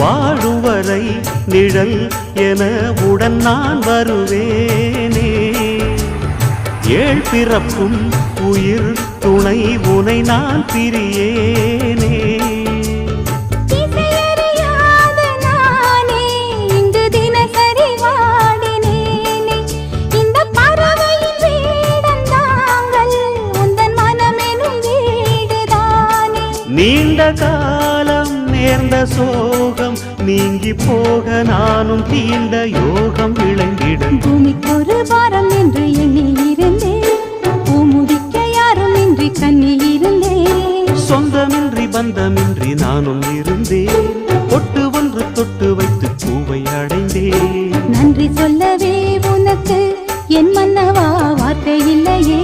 வாழும் வரை நிழல் என உடன் நான் வருவேனே. ஏழ் பிறப்பும் உயிர் துணை உனை நான் பிரியேனே. நீண்ட காலம் நேர்ந்த சோகம் நீங்கி போக நானும் தீண்ட யோகம் விளங்கிட. பூமிக்கொரு வாரம் என்று எண்ணி இருந்தேன், பூமுடிக்க யாரும் இன்றி கண்ணி இருந்தேன். சொந்தமின்றி பந்தமின்றி நானும் இருந்தேன், பொட்டு ஒன்று தொட்டு வைத்து பூவை அடைந்தேன். நன்றி சொல்லவே உனக்கு என் மன்னவா வார்த்தை இல்லையே.